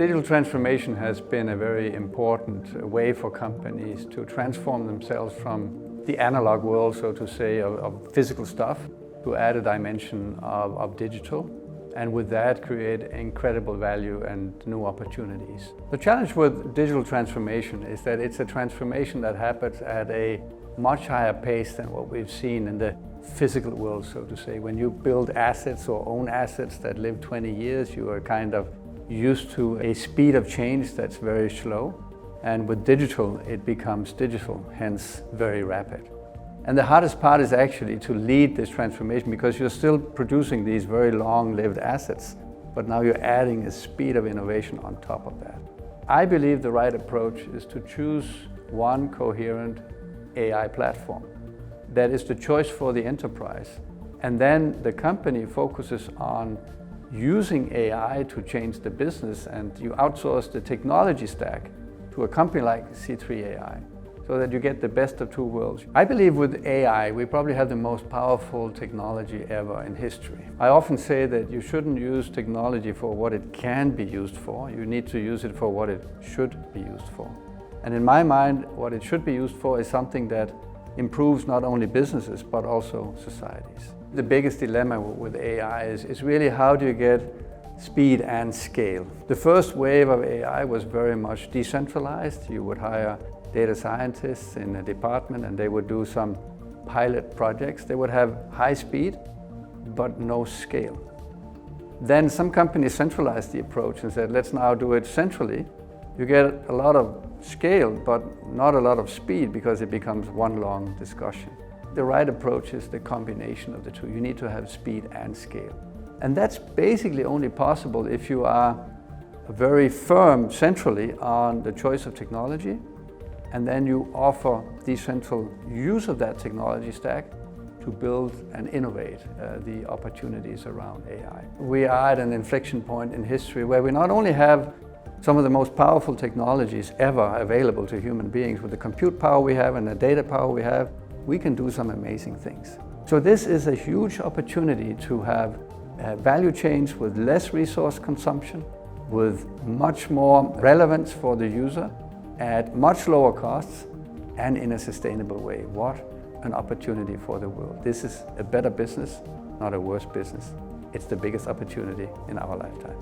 Digital transformation has been a very important way for companies to transform themselves from the analog world, so to say, of physical stuff, to add a dimension of digital, and with that create incredible value and new opportunities. The challenge with digital transformation is that it's a transformation that happens at a much higher pace than what we've seen in the physical world, so to say. When you build assets or own assets that live 20 years, you are kind of used to a speed of change that's very slow. And with digital, it becomes digital, hence very rapid. And the hardest part is actually to lead this transformation, because you're still producing these very long-lived assets, but now you're adding a speed of innovation on top of that. I believe the right approach is to choose one coherent AI platform that is the choice for the enterprise. And then the company focuses on using AI to change the business, and you outsource the technology stack to a company like C3 AI, so that you get the best of two worlds. I believe with AI, we probably have the most powerful technology ever in history. I often say that you shouldn't use technology for what it can be used for. You need to use it for what it should be used for. And in my mind, what it should be used for is something that improves not only businesses, but also societies. The biggest dilemma with AI is really how do you get speed and scale. The first wave of AI was very much decentralized. You would hire data scientists in a department and they would do some pilot projects. They would have high speed, but no scale. Then some companies centralized the approach and said, let's now do it centrally. You get a lot of scale, but not a lot of speed, because it becomes one long discussion. The right approach is the combination of the two. You need to have speed and scale. And that's basically only possible if you are very firm centrally on the choice of technology, and then you offer decentral use of that technology stack to build and innovate the opportunities around AI. We are at an inflection point in history where we not only have some of the most powerful technologies ever available to human beings. With the compute power we have and the data power we have, we can do some amazing things. So this is a huge opportunity to have value chains with less resource consumption, with much more relevance for the user, at much lower costs, and in a sustainable way. What an opportunity for the world. This is a better business, not a worse business. It's the biggest opportunity in our lifetime.